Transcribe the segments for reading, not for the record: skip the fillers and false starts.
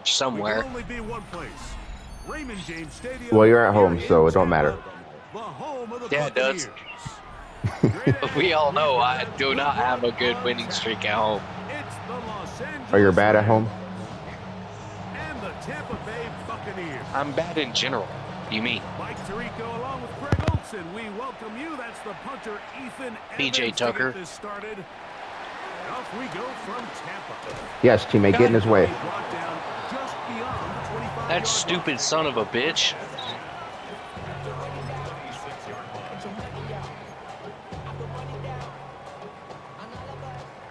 somewhere. Only be one place. Raymond James Stadium. Well, you're at home, so it don't matter. The home of the Yeah, it does. Buccaneers. We all know I do not have a good winning streak at home. It's the Los Angeles Oh, you're bad at home? and the Tampa Bay Buccaneers. I'm bad in general. You mean? Mike Tirico along with Greg Olson. We welcome you. That's the punter, Ethan PJ Evans, Tucker. to get this started. Off we go from Tampa. Yes, teammate, get in his way. Brought down just beyond the 25-yard That stupid son of a bitch.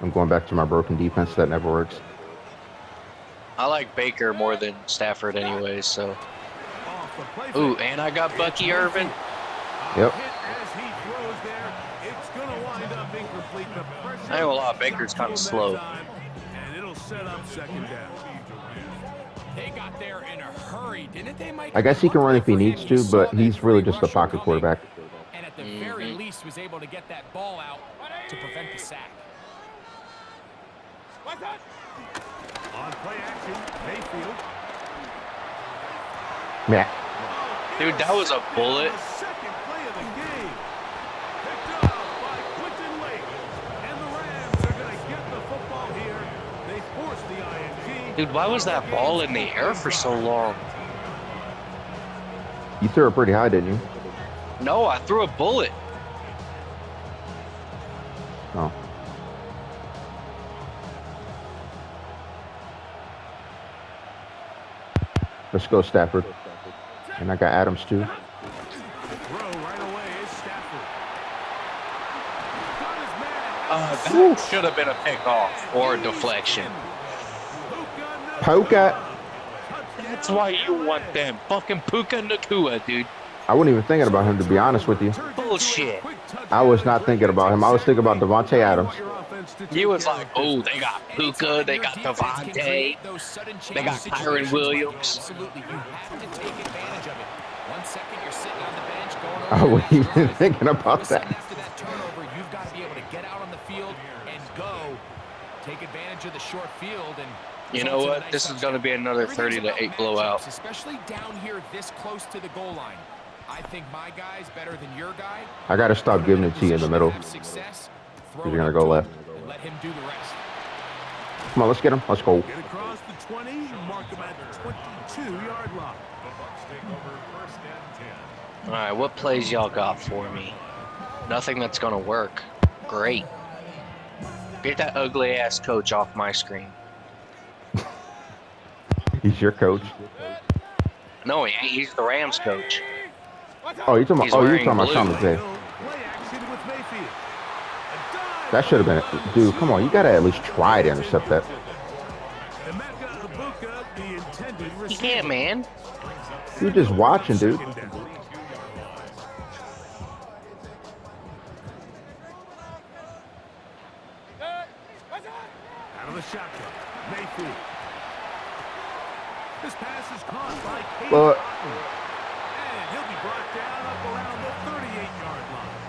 I'm going back to my broken defense. That never works. I like Baker more than Stafford anyway, so. off the play fake. Ooh, and I got Bucky Irvin. Yep. Hit as he throws there. It's going to wind up incomplete. The pressure I ain't gonna lie, Baker's kind of slow. And it'll set up second down. They got there in a hurry, didn't they, Mike? I guess he can run if he needs to, but he's really just a pocket quarterback. And at the very least was able to get that ball out to prevent the sack. On play action, Mayfield. Yeah. Dude, that was a bullet. The second play of the game. Picked off by Quinton Lake. And the Rams are going to get the football here. They force the ING. Dude, why was that ball in the air for so long? You threw it pretty high, didn't you? No, I threw a bullet. Oh. Let's go, Stafford. And I got Adams, too. Throw right away is Stafford. Got his man. That should have been a pickoff or a deflection. Puka. That's why you want them. Fucking Puka Nakua, dude. I wasn't even thinking about him, to be honest with you. Bullshit. I was not thinking about him. I was thinking about Devontae Adams. You was like, oh, they got Puka, they got Devontae, they got Kyron Williams. Absolutely, you have to take advantage of it. 1 second, you're sitting on the bench going I wasn't even thinking about that. After that turnover, you've got to be able to get out on the field and go. Take advantage of the short field and. You know what? This is going to be another 30-8 blowout. Especially down here this close to the goal line. I think my guy's better than your guy. I got to stop giving it to you in the middle. Success, You're going to go left. and let him do the rest. Come on, let's get him. Let's go. Get across the 20, mark him at the 22-yard line. All right, what plays y'all got for me? Nothing that's going to work. Great. Get that ugly-ass coach off my screen. He's your coach. No, he ain't. He's the Rams coach. Oh, you're talking He's about, you're wearing talking about blue. Sean McVay. Play action with Mayfield. That should have been it. Dude, come on. You got to at least try to intercept that. Emeka Ibuka, the intended You receiver. can't, man. You're just watching, dude. Second down. Out of the shotgun, Mayfield. This pass is caught by Kate. Well, And he'll be brought down up around the 38-yard line.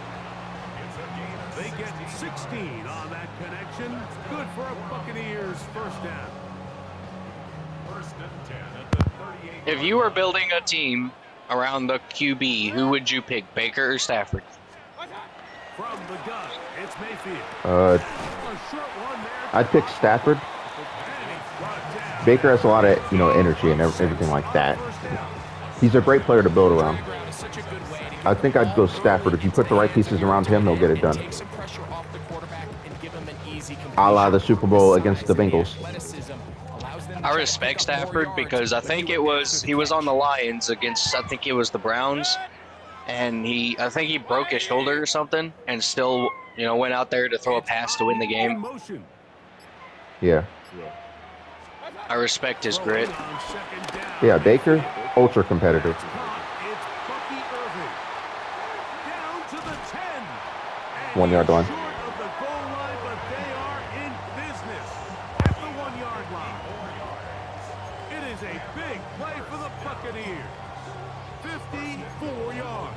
They get 16 on that connection. Good for a Buccaneers first down. First and 10 at the 38. If you were building a team around the QB, who would you pick, Baker or Stafford? From the gun, it's Mayfield. uh, A short one there. I'd pick Stafford. And he's brought down. Baker has a lot of, energy and everything like that. He's a great player to build around. I think I'd go Stafford. If you put the right pieces around him, he'll get it done. Take some pressure off the quarterback and give him an easy A la the Super Bowl against the Bengals. I respect Stafford because I think he was on the Lions against, I think it was the Browns, and I think he broke his shoulder or something and still, went out there to throw a pass to win the game. Motion. Yeah. I respect his grit. On second down. Yeah, Baker, ultra competitive. It's Bucky Irving. Down to the 10. And 1 yard line. short of the goal line, but they are in business at the 1 yard line. It is a big play for the Buccaneers. 54 yards.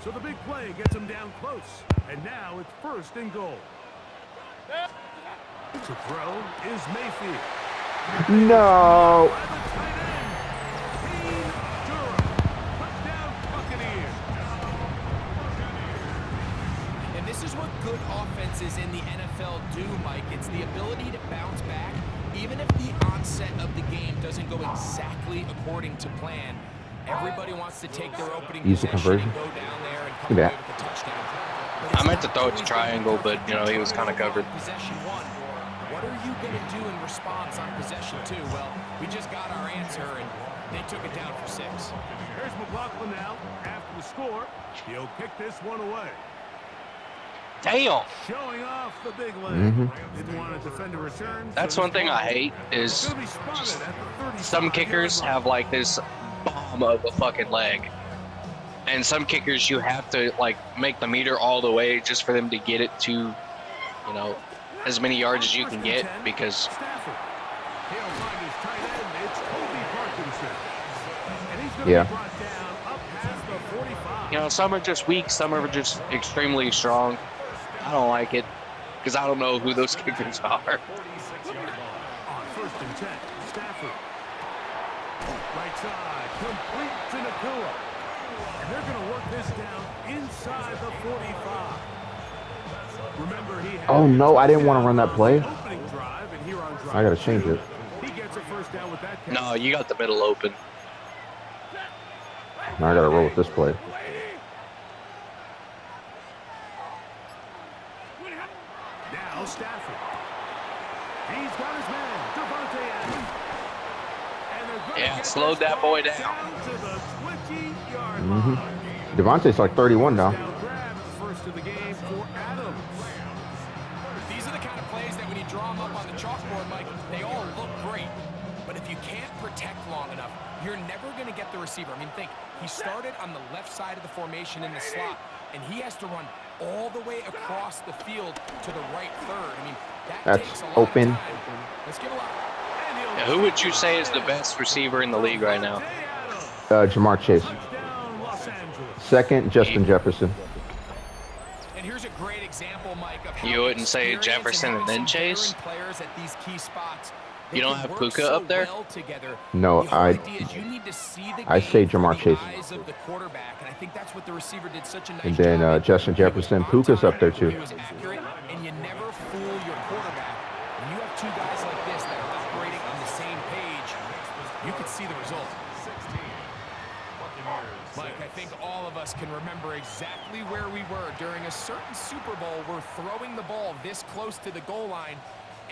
So the big play gets them down close. And now it's first and goal. To throw is Mayfield. No. And this is what good offenses in the NFL do, Mike. It's the ability to bounce back, even if the onset of the game doesn't go exactly according to plan. Everybody wants to take their opening Easy possession conversion. and go down there and Look come at away that. with a touchdown. I meant to throw it to triangle, but you know he was kind of covered. Possession one. What are you going to do in response on possession two? Well, we just got our answer, and they took it down for 6. Here's McLaughlin now. After the score, he'll kick this one away. Damn. Showing off the big leg. Didn't want to defend a return. That's one thing I hate is some kickers have like this bomb of a fucking leg. And some kickers you have to like make the meter all the way just for them to get it to, you know, as many yards as you can get because Yeah. you know some are just weak, some are just extremely strong. I don't like it because I don't know who those kickers are. On 1st and 10, Stafford. Right side, complete to Nakua. And they're going to work this down inside the 45. Remember, he had Oh no, I didn't want to run that play. opening drive, and here on drive I gotta change it. he gets a first down with that catch. No, you got the middle open. Now I gotta roll with this play. Now Stafford. He's got his man, Devontae Adams. And they're gonna Yeah, get slowed this that boy ball down. to the 20-yard line. Devontae's like 31 now. Down grab, first of the game for Adams. These are the kind of plays that when you draw them up on the chalkboard, Mike, they all look great. But if you can't protect long enough, you're never going to get the receiver. I mean, think, he started on the left side of the formation in the slot, and he has to run all the way across the field to the right third. I mean, that takes a lot open. of time. Let's give a lot. Yeah, who would you say is the best receiver in the league right now? Jamar Chase. Touchdown, Los Angeles. Second, Justin Jefferson. And here's a great example, Mike, of how You wouldn't say experience Jefferson and then having some Chase? veteran players at these key spots. You don't have Puka up there? No, I say Jamar Chase. And then Justin Jefferson. Puka's up there too. He was accurate, and you never fool your quarterback. When you have two guys like this that are operating on the same page, you could see the result. Mike, I think all of us can remember exactly where we were during a certain Super Bowl where throwing the ball this close to the goal line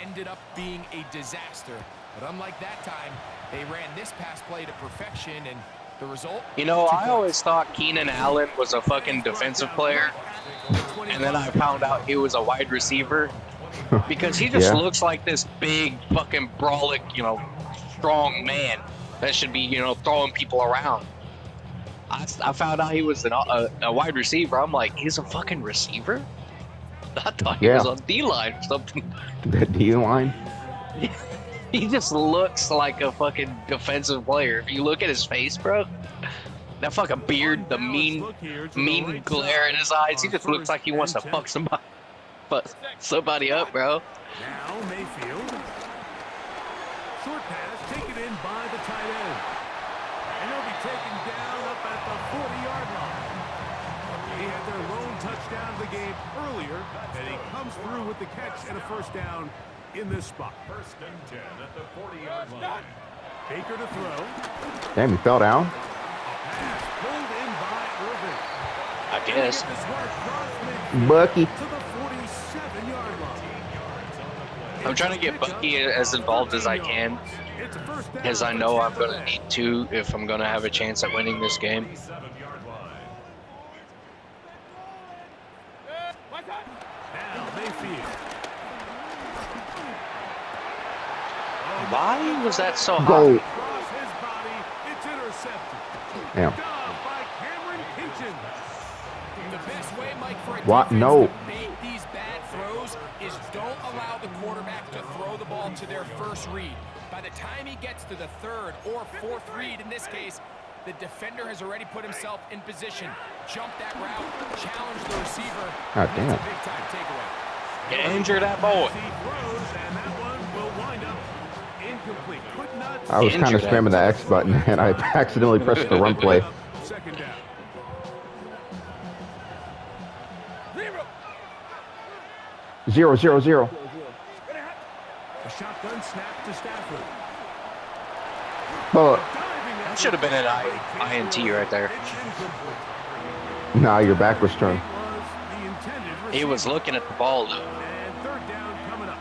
ended up being a disaster. But unlike that time, they ran this pass play to perfection, and the result? You know, I always thought Keenan Allen was a fucking defensive player, and then I found out he was a wide receiver because he just Yeah. looks like this big fucking brolic, you know, strong man that should be, you know, throwing people around. I found out he was a wide receiver. I'm like, he's a fucking receiver? I thought he Yeah. was on D-line or something. The D line. He just looks like a fucking defensive player. If you look at his face, bro, that fucking beard, the mean glare in his eyes, he just looks like he wants to fuck somebody up, bro. Now Mayfield. Short pass taken in by the tight end. And he'll be taken down up at the 40-yard line. He had their lone touchdown of the game earlier, and he comes through with the catch and a first down in this spot. 1st and 10 at the 40-yard line. Baker to throw. Damn, he fell down. Pass pulled in by Irving. I guess. And he gets this one across midfield Bucky. to the 47-yard line. I'm trying to get Bucky as involved as I can, It's a first down because I for know I'm Tampa going to Bay. need to if I'm going to have a chance at winning this game. Now Mayfield. Why was that so high? Go. Across his body, it's intercepted. Damn. Done by Cameron Kitchen. The best way, Mike, for a What? defense No. to bait these bad throws is don't allow the quarterback to throw the ball to their first read. By the time he gets to the third or fourth read, in this case, the defender has already put himself in position. Jump that route, challenge the receiver. God and it's damn. a big-time takeaway. Get injured, that boy. He throws, and that one will wind up Incomplete. Could not I was kind of Injured, spamming the X button, and I accidentally pressed the run play. second down. 0-0-0. A shotgun snap to Stafford. But That should have been an INT right there. nah, your back was turned. He was looking at the ball, though. And third down coming up.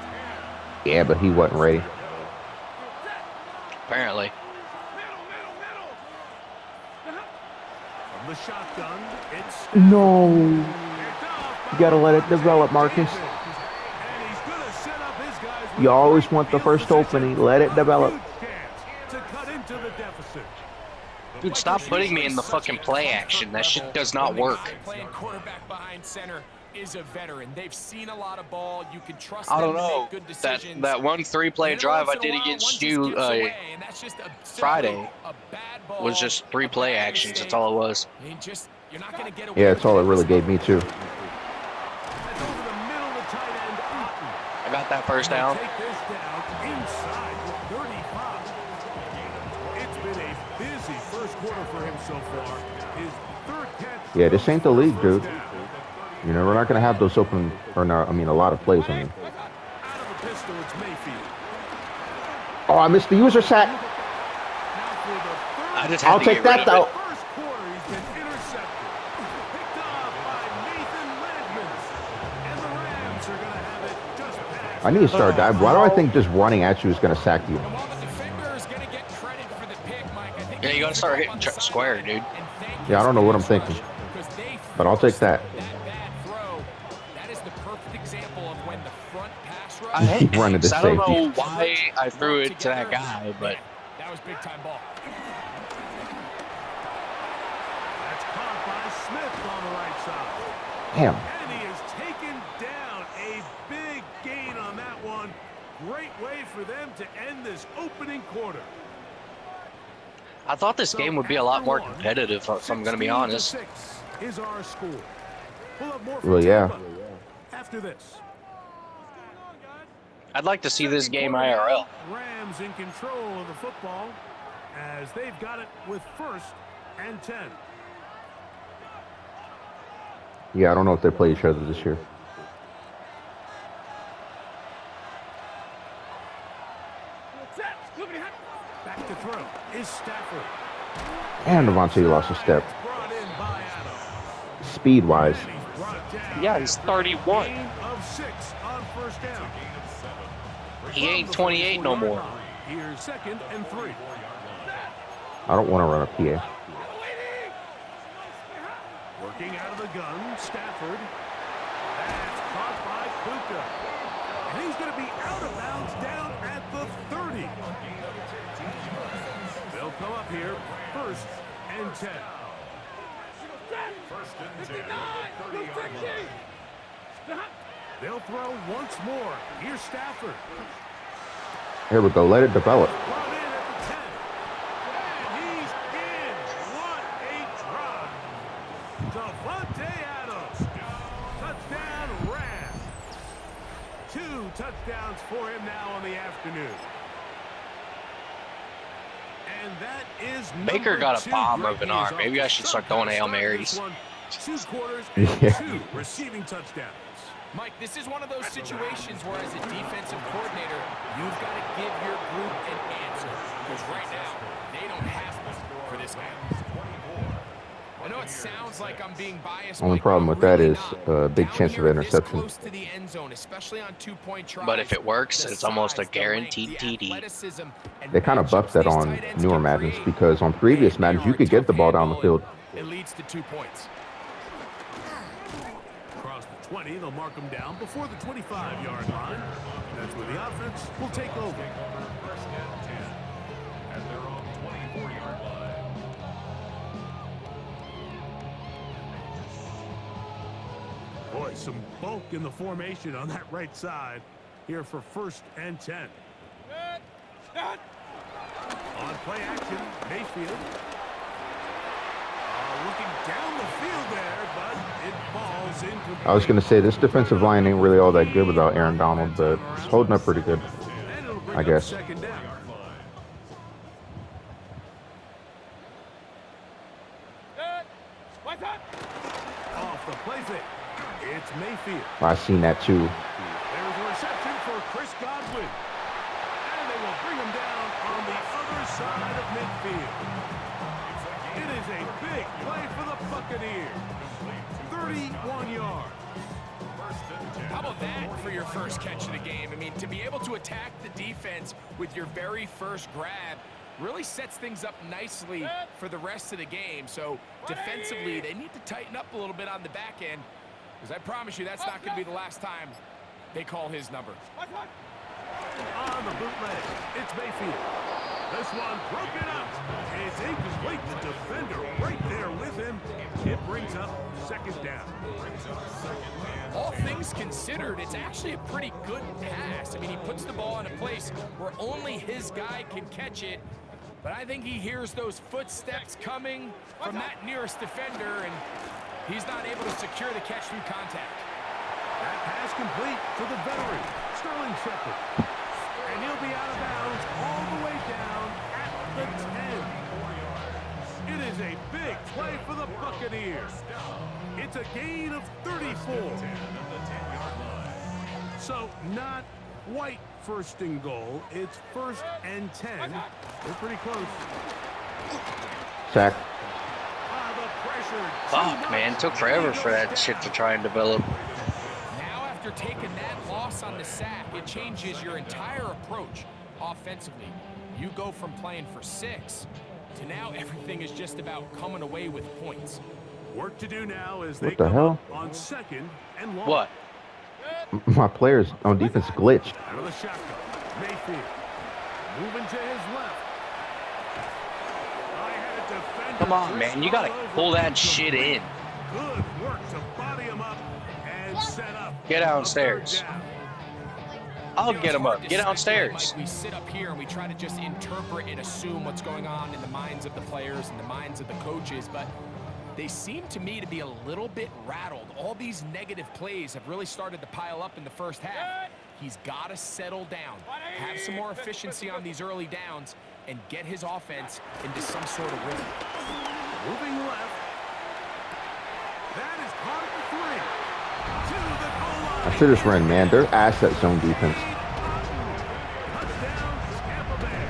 Yeah, but he wasn't ready. Apparently. From the shotgun, it's No. picked off You gotta let it develop, Marcus. and he's gonna set up his guys with You always great want the field first position. opening. Let it develop. Huge chance to cut into the deficit. Dude, stop putting me in the fucking play action. That shit does not work. Playing quarterback behind center is a veteran. They've seen a lot of ball. You can trust I them don't to know. make good That decisions. that one 3-play drive I did against you Friday was just 3 play actions. That's all it was. You're not gonna get away Yeah, that's all it really gave me too. That's over the middle of the tight end. I got that first down. Take this down inside the 35. It's been a busy first quarter for him so far. His third catch. Yeah, this ain't the league, dude. First down. You know, we're not gonna have those open, or no, I mean, a lot of plays. I mean, Out of the pistol, it's Mayfield. oh, I missed the user sack. Now for the third I just had I'll to take get rid that of though. it. first quarter, he's been intercepted. Picked off by Nathan Redmond. And the Rams are going to have it just past. I need to start diving. Why do I think just running at you is gonna sack you? And while the defender is gonna get credit for the pick, Mike, I think Yeah, you gotta start hitting square, dude. Yeah, I don't know what I'm thinking, but I'll take that. That is the perfect example of when the front pass rush. I hate Running to this. I don't safety. know why I threw it to that guy, but That was big time ball. That's caught by Smith on the right side. Damn. And he has taken down a big gain on that one. Great way for them to end this opening quarter. I thought this game would be a lot more competitive, if I'm going to be honest. 16-6 is our score. We'll have more Well, yeah. after this. I'd like to see this Second game quarter IRL. now, Rams in control of the football as they've got it with 1st and 10. Yeah, I don't know if they play each other this year. Back to throw is Stafford. And Devontae lost a step. Brought in by Adams. Speed-wise. And he's brought down. Yeah, he's 31. Gain of 6 on first down. He ain't 28 no more. Here's 2nd and 3. I don't want to run a PA. Working out of the gun, Stafford. That's caught by Puka. And he's going to be out of bounds down at the 30. They'll come up here 1st and 10. They'll throw once more. Here's Stafford. Here we go. Let it develop. Brought in at the 10. And he's in. What a drive. Devontae Adams. Touchdown Rams. 2 touchdowns for him now on the afternoon. And that is Baker got a 2 bomb great of an news arm. off Maybe the I should start throwing Hail Marys. 2 quarters and Yeah. 2 receiving touchdowns. Mike, this is one of those situations where as a defensive coordinator, you've got to give your group an answer. Because right now, they don't have one for this game. I know it sounds like I'm being biased. Only Mike, problem but with that really is not. a big Down chance of here this interception. close to the end zone, especially on 2-point tries, But if it works, the it's almost a size, the length, guaranteed the TD. athleticism, and They kind of matchups buffed that these on tight ends newer can Maddens create. because on previous They Maddens are you a could get tough the ball down the handle, field. and it leads to 2 points. Across the 20, they'll mark them down before the 25-yard line. That's where the offense will take over. Boy, some bulk in the formation on that right side here for 1st and 10. On play action, Mayfield. Looking down the field there, but it falls incomplete. I was going to say this defensive line ain't really all that good without Aaron Donald, but it's holding up pretty good. And it'll bring I up guess. 2nd down. Off the play fake. It's Mayfield. I seen that too. There's a reception for Chris Godwin. And they will bring him down on the other side of midfield. It is a big play for the Buccaneers. 31 yards. How about that for your first catch of the game? I mean, to be able to attack the defense with your very first grab really sets things up nicely for the rest of the game. So defensively, they need to tighten up a little bit on the back end, because I promise you that's not going to be the last time they call his number. On the bootleg, it's Mayfield. This one broken up. It's incomplete. The defender right there with him. It brings up second down. All things considered, it's actually a pretty good pass. I mean, he puts the ball in a place where only his guy can catch it. But I think he hears those footsteps coming from that nearest defender, and he's not able to secure the catch through contact. That pass complete to the veteran, Sterling Shepard. And he'll be out of bounds all the way down at the 10. It is a big play for the Buccaneers. It's a gain of 34. So not quite first and goal. It's first and 10. They're pretty close. Sack. The pressure. Fuck, man. Took forever for that shit to try and develop. Now, after taking that loss on the sack, it changes your entire approach offensively. You go from playing for 6 to now everything is just about coming away with points. Work to do now as they What the come hell? up on second and long. What? My players on defense glitched. Out of the shotgun. Mayfield. Moving to his left. I had a defender Come on, just man. You gotta all over pull that him. shit in. Good work to body him up and set up. Get a downstairs. third down. I'll You know, get it's him hard up. to Get speculate, downstairs. Mike. We sit up here and we try to just interpret and assume what's going on in the minds of the players and the minds of the coaches, but they seem to me to be a little bit rattled. All these negative plays have really started to pile up in the first half. He's got to settle down, have some more efficiency on these early downs, and get his offense into some sort of rhythm. Moving left. That is caught at the 3. To the goal line. I should have ran man. They're ass at zone defense. Touchdown, Tampa Bay.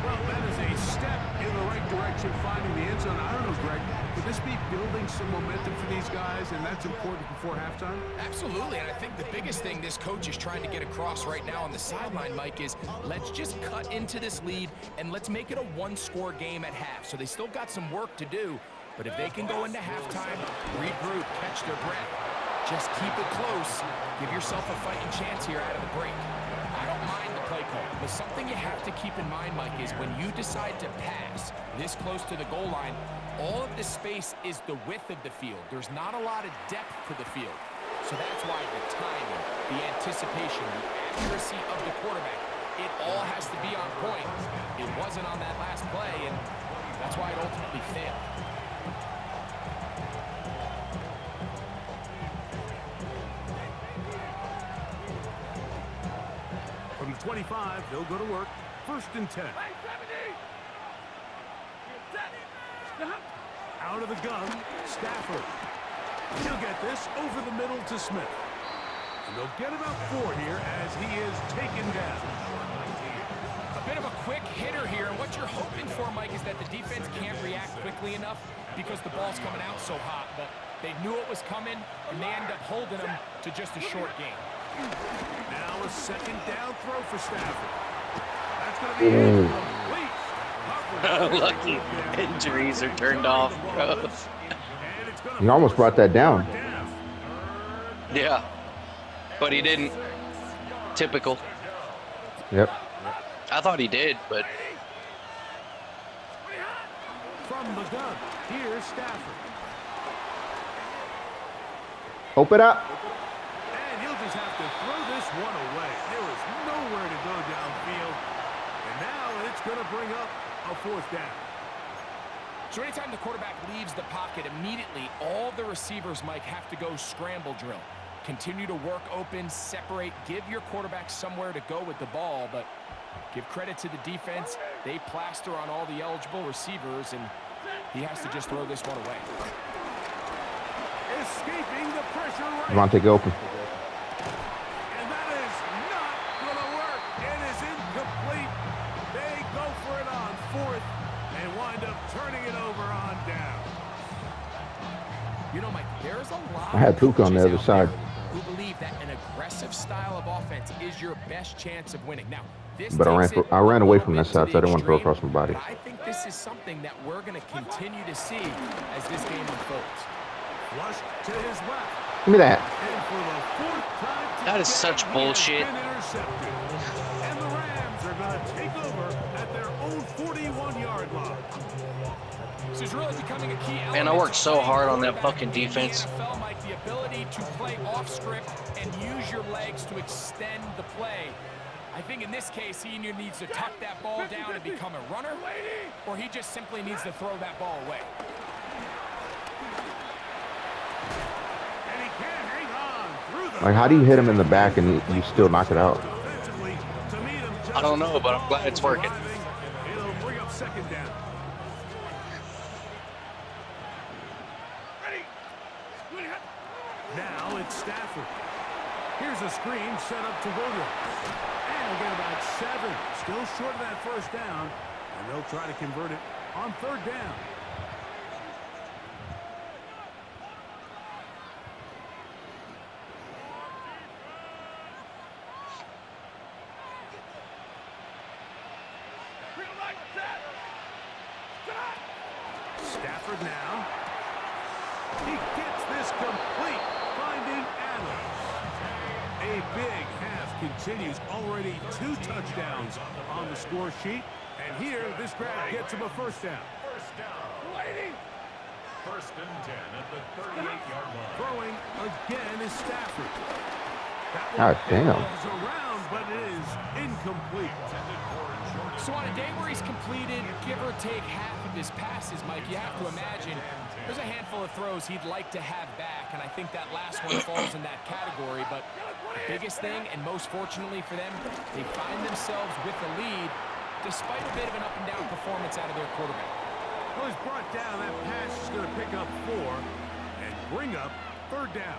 Well, that is a step in the right direction, finding the end zone. I don't know, Greg, could this be building some momentum for these guys, and that's important before halftime? Absolutely, and I think the biggest thing this coach is trying to get across right now on the sideline, Mike, is let's just cut into this lead and let's make it a one-score game at half. So they still got some work to do, but if they can go into halftime, regroup, catch their breath, just keep it close, give yourself a fighting chance here out of the break. I don't mind the play call, but something you have to keep in mind, Mike, is when you decide to pass this close to the goal line, all of the space is the width of the field. There's not a lot of depth to the field. So that's why the timing, the anticipation, the accuracy of the quarterback, it all has to be on point. It wasn't on that last play, and that's why it ultimately failed. From the 25, they'll go to work. First and 10. Out of the gun, Stafford. He'll get this over the middle to Smith. And they'll get about 4 here as he is taken down. A bit of a quick hitter here, and what you're hoping for, Mike, is that the defense can't react quickly enough because the ball's coming out so hot, but they knew it was coming, and they end up holding them to just a short game. Now a second down throw for Stafford. That's going to be incomplete. Lucky injuries are turned off, bro. He almost brought that down. Yeah, but he didn't. Typical. Yep. I thought he did, but From the gun, here's Stafford. Open up. And he'll just have to throw this one away. There is nowhere to go downfield. And now it's going to bring up a 4th down. So anytime the quarterback leaves the pocket, immediately all the receivers, Mike, have to go scramble drill. Continue to work open, separate, give your quarterback somewhere to go with the ball, but give credit to the defense. They plaster on all the eligible receivers, and He has to just throw this one away. Escaping the pressure right. Devontae, go open. And that is not going to work. It is incomplete. They go for it on fourth and wind up turning it over on down. You know, Mike, there's a lot I had Puka on the other out side. there who believe that an aggressive style of offense is your best chance of winning. Now, this But I ran away from that side, so I didn't want to throw across my body. I think this is something that we're going to continue to see as this game unfolds. Flush to his left. Give me that. And for the fourth time That is such bullshit. And the Rams are going to take over at their own 41-yard line. This is really becoming a key element. Man, I worked so hard on that fucking defense. The NFL, Mike, the ability to play off script and use your legs to extend the play. I think in this case, he either needs to tuck that ball down and become a runner, or he just simply needs to throw that ball away. And he can't hang on through the Like, how do you hit him in the back and you still knock it out? defensively to meet him just I don't know, but I'm glad it's working. It'll bring up second down. Now it's Stafford. Here's a screen set up to Williams. And they'll get about 7. Still short of that first down. And they'll try to convert it on third down. Stafford now. He gets this complete, finding Adams. A big half continues. Already 2 touchdowns on the score sheet. And here, this grab gets him a first down. First down. Waiting. First and 10 at the 38-yard line. Throwing again is Stafford. God damn. Goes around, but it is incomplete. So on a day where he's completed, give or take half of his passes, Mike, you have to imagine there's a handful of throws he'd like to have back, and I think that last one falls in that category. But the biggest thing, and most fortunately for them, they find themselves with the lead despite a bit of an up-and-down performance out of their quarterback. Well, he's brought down. That pass is going to pick up 4 and bring up third down.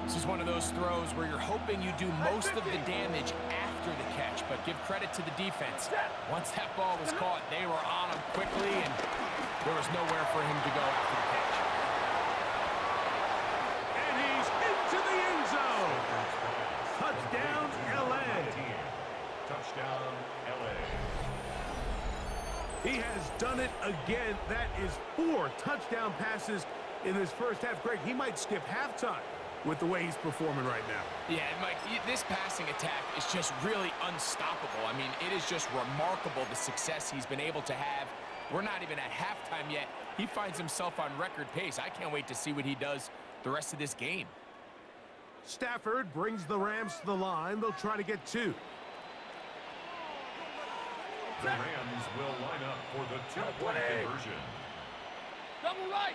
This is one of those throws where you're hoping you do most of the damage after the catch, but give credit to the defense. Once that ball was caught, they were on him quickly, and there was nowhere for him to go after the catch. And he's into the end zone. Touchdown, L.A. Touchdown, LA. He has done it again. That is 4 touchdown passes in this first half. Greg, he might skip halftime with the way he's performing right now. Yeah, Mike, this passing attack is just really unstoppable. I mean, it is just remarkable the success he's been able to have. We're not even at halftime yet. He finds himself on record pace. I can't wait to see what he does the rest of this game. Stafford brings the Rams to the line. They'll try to get 2. The Rams will line up for the 2-point conversion. Double right.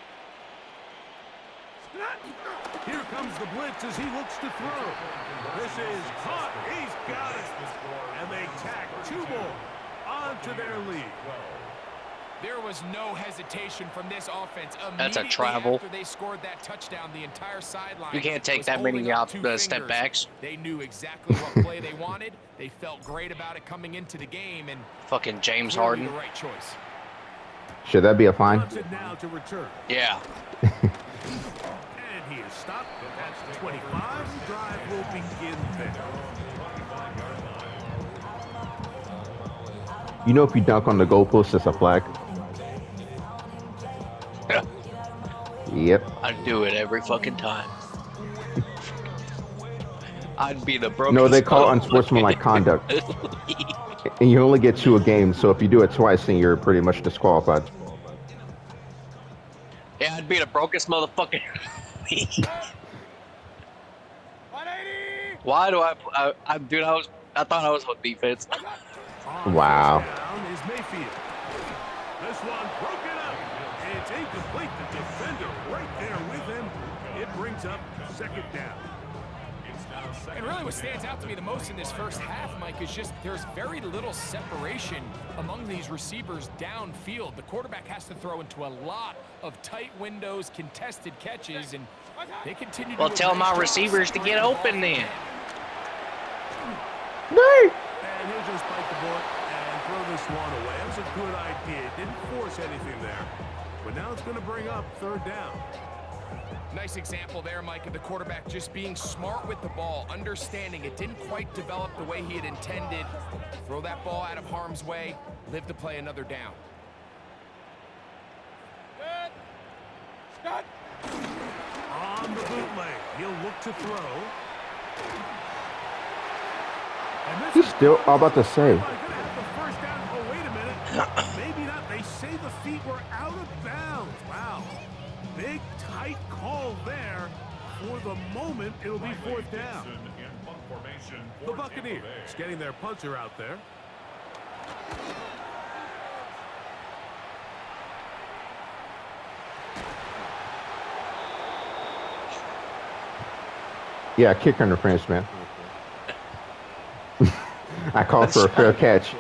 Here comes the blitz as he looks to throw. This is caught. He's got it. And they tack 2 more onto their lead. There was no hesitation from this offense. That's a travel. After they scored that touchdown, the entire sideline. You can't take was that many holding up out 2 step fingers. backs. They knew exactly what play they wanted. They felt great about it coming into the game, and Fucking James clearly Harden. the right choice. Should that be a fine? Wants it now to return. Yeah. And he is stopped at 25. The drive will begin there. You know, if you dunk on the goalpost, it's a flag. Yep. I'd do it every fucking time. I'd be the broken. No, they call it unsportsmanlike conduct. And you only get 2 a game, so if you do it twice, then you're pretty much disqualified. Yeah, I'd be the brokest motherfucker. Why do I dude, I thought I was on defense. Wow. Down is Mayfield. This one broken up. It's incomplete. The defender right there with him. It brings up second down. And really what stands out to me the most in this first half, Mike, is just there's very little separation among these receivers downfield. The quarterback has to throw into a lot of tight windows, contested catches, and they continue to Well, do a tell nice my job receivers to get spreading the ball open then. No. And he'll just bite the bullet and throw this one away. That was a good idea. Didn't force anything there. But now it's going to bring up third down. Nice example there, Mike, of the quarterback just being smart with the ball, understanding it didn't quite develop the way he had intended. Throw that ball out of harm's way, live to play another down. On the bootleg, he'll look to throw. And this He's still about to say. Am I gonna have the first down? Oh, wait a minute. Maybe not. They say the feet were out of bounds. Wow. Big, tight call there. For the moment, it'll be fourth down. The Buccaneers getting their punter out there. Yeah, kick interference, man. I called for a fair catch.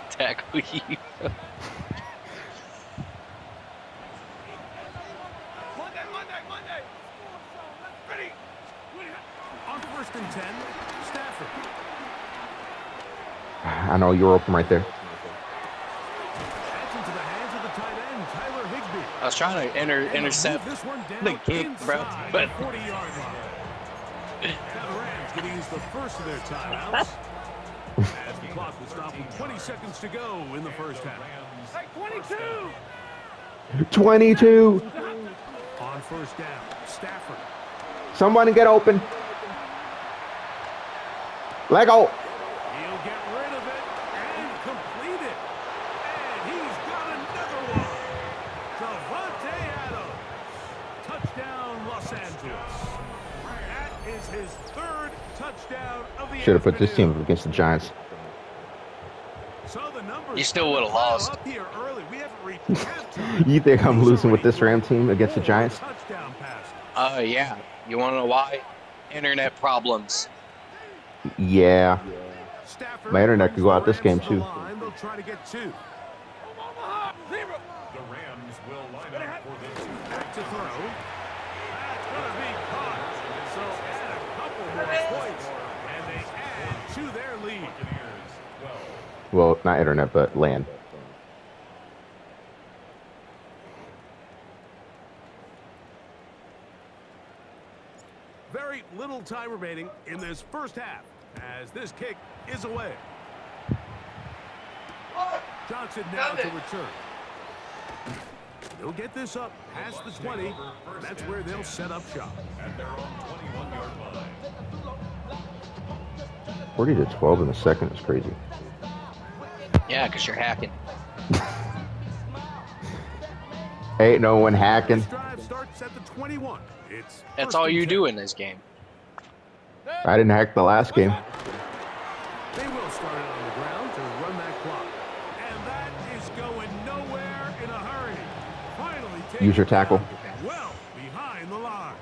Tackle you. On first and 10, Stafford. I know you're open right there. That's into the hands of the tight end, Tyler Higbee. I was trying to intercept This one down the kick, bro, inside but the 40-yard line. Now the Rams going to use the first of their timeouts. As the clock will stop with 20 seconds to go in the first half. 22. On first down, Stafford. Somebody get open. Let go. He'll get rid of it and complete it. And he's got another one. Davante Adams. Touchdown, Los Angeles. That is his third touchdown of the Should have put this team afternoon. up against the Giants. So the numbers You still would have lost. up here early. We haven't reached halftime. You think I'm He's losing with this already Ram team against the four Giants? touchdown passes. yeah. You want to know why? Internet problems. Yeah. Stafford My internet could go out brings this the game, Rams too. to the line. They'll try to get two. The Rams will line up for the Back to throw. That's going to be caught. So add a couple more points, and they add to their lead. Buccaneers 12. Well, not internet, but land. Very little time remaining in this first half as this kick is away. Johnson now to return. They'll get this up past the 20, and that's where they'll set up shop. At their own 21-yard line. 40-12 in the second is crazy. Yeah, because you're hacking. Ain't no one hacking. This drive starts at the 21. It's That's first all and you 10. do in this game. I didn't hack the last game. They will start it on the ground to run that clock. And that is going nowhere in a hurry. Finally taken Use your tackle. down well behind the line.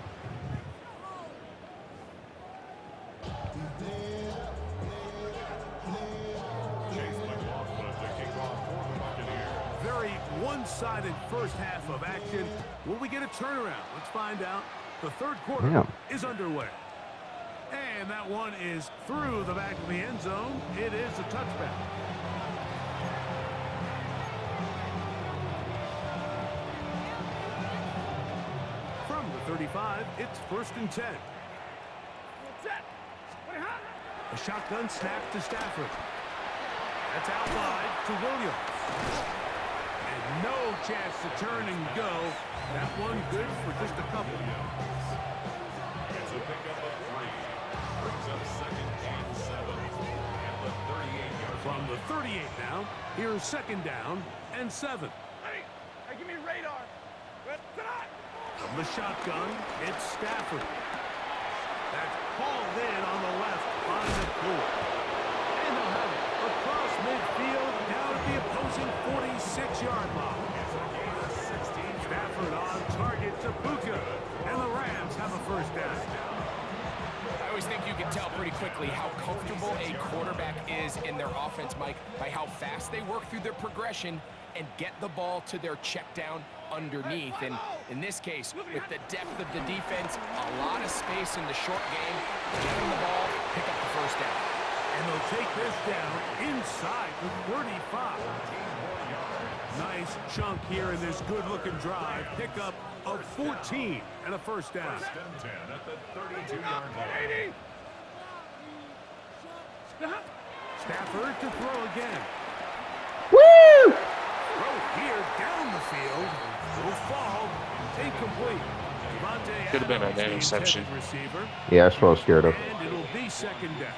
Chase McLaughlin to kick off for the Buccaneers. Very one-sided first half of action. Will we get a turnaround? Let's find out. The third quarter Damn. is underway. And that one is through the back of the end zone. It is a touchback. From the 35, it's first and 10. A shotgun snap to Stafford. That's out wide to Williams. And no chance to turn and go. That one good for just a couple. It's a pickup of 3. Brings up second and 7. At the 38-yard From the 38 now, here's second down and 7. Give me radar. From the shotgun, it's Stafford. That's hauled in on the left on the court. And they'll have it across midfield down at the opposing 46-yard line. Stafford on target to Bucs. And the Rams have a first down. always think you can tell pretty quickly how comfortable a quarterback is in their offense, Mike, by how fast they work through their progression and get the ball to their check down underneath. And in this case, with the depth of the defense, a lot of space in the short game, get them the ball, pick up the first down. And they'll take this down inside the 35. Nice chunk here in this good-looking drive. Pickup of 14 and a first down. First and 10 at the 32-yard line. Stafford to throw again. Woo! Throw here down the field. Will fall. Incomplete. Could have been an interception. Receiver, Yeah, that's what I was scared of. and it'll be second down.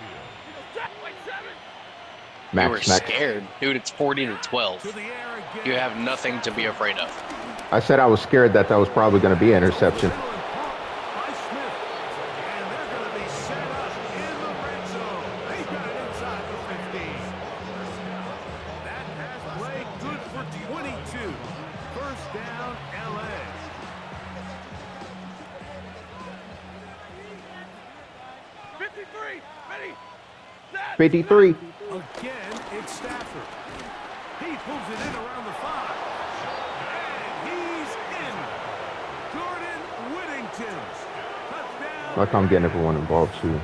You were Max. scared. Dude, it's 40-12. To the air again. You have nothing to be afraid of. I said I was scared that was probably going to be an interception. By Smith. And they're going to be set up in the red zone. They got it inside the 15. That pass play good for 22. First down, LA. Ready? 53. Again, it's Stafford. He pulls it in around the 5. And he's in. Jordan Whittington. Touchdown. Like I'm getting everyone involved too.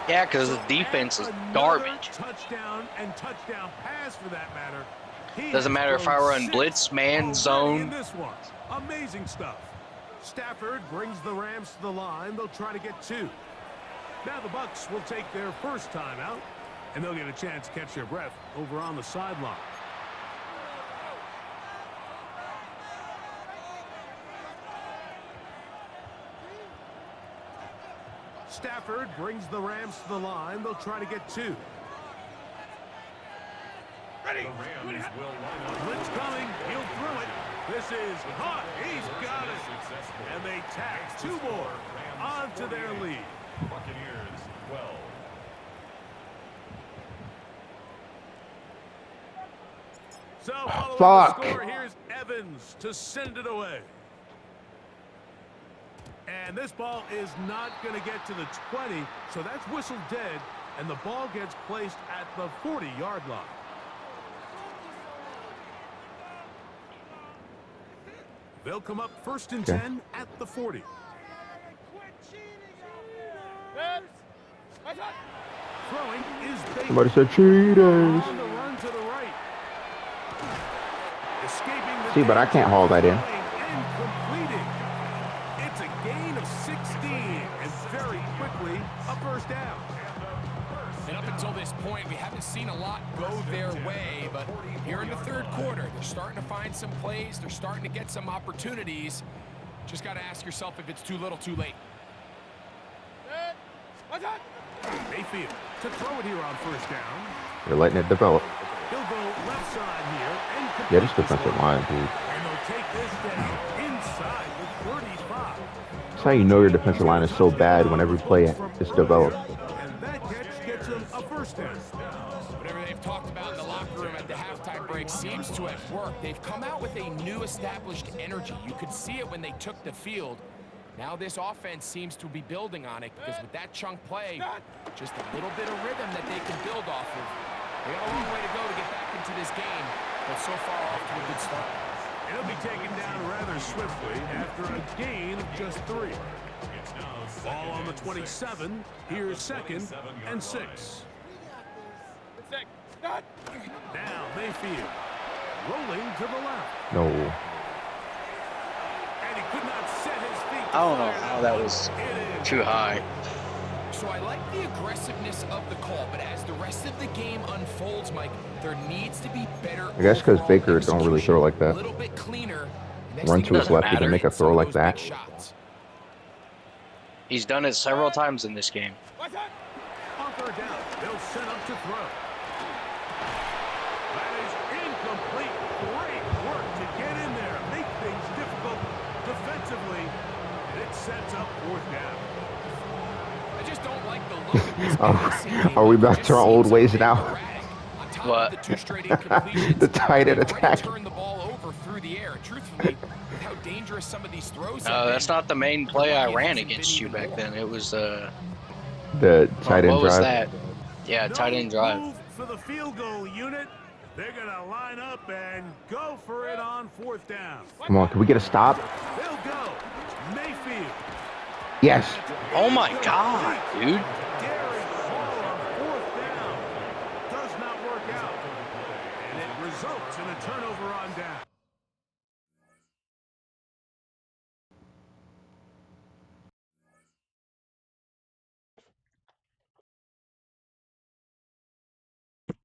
Yeah, because the defense is garbage. Touchdown and touchdown pass for that matter. He Doesn't has matter if I thrown run 6 blitz, man, already zone. in this one. Amazing stuff. Stafford brings the Rams to the line. They'll try to get 2. Now the Bucs will take their first timeout, and they'll get a chance to catch their breath over on the sideline. Stafford brings the Rams to the line. They'll try to get 2. The Rams will line up. Blitz coming. He'll throw it. This is hot. He's got it. And they tack 2 more onto their lead. Buccaneers 12. So following Fuck. the score, here's Evans to send it away. And this ball is not going to get to the 20, so that's whistled dead, and the ball gets placed at the 40-yard line. They'll come up first and 10 at the 40. Throwing is Baker. Somebody said cheaters. On the run to the right. Escaping the See, but I can't haul that in. and completing. It's a gain of 16, and very quickly a first down. And up until this point, we haven't seen a lot go their way, but here in the third quarter, they're starting to find some plays. They're starting to get some opportunities. Just got to ask yourself if it's too little, too late. Mayfield to throw it here on first down. They're letting it develop. He'll go left side here and complete Yeah, this defensive line, dude. And they'll take this down inside the 35. That's how you know your defensive line is so bad when every play is developed. And that catch gets him a first down. Whatever they've talked about in the locker room at the halftime break seems to have worked. They've come out with a new established energy. You could see it when they took the field. Now this offense seems to be building on it because with that chunk play, just a little bit of rhythm that they can build off of. They got a long way to go to get back into this game, but so far off to a good start. It'll be taken down rather swiftly after a gain of just 3. It's now Ball on the 27. Here's second and 6. Now Mayfield rolling to the left. No. And he could not set his feet. I don't know how that was too high. So I like the aggressiveness of the call, but as the rest of the game unfolds, Mike, there needs to be better. I guess 'cause overall Baker don't really throw like that. A little bit cleaner. Next Run thing to you his know, left, he can make a throw like some of that. those big shots. He's done it several times in this game. On third down, they'll set up to throw. That is incomplete. Great work to get in there, make things difficult defensively, and it sets up fourth down. I just don't like the look of this passing game. Are we back It to our just old seems ways a bit now? erratic. On top of What? the 2 straight incompletions, The tight end they've already attack. turned the ball over through the air. And truthfully, with how dangerous some of these throws No, have that's been, not the main you're play I lucky it ran hasn't been against you even back more. then. It was The tight end what was drive. that? Yeah, tight end drive. Move for the field goal unit. They're going to line up and go for it on 4th down. Come on, can we get a stop? They'll go. Mayfield. Yes. Oh my God, dude. Daring ball on 4th down. Does not work out. And it results in a turnover on down.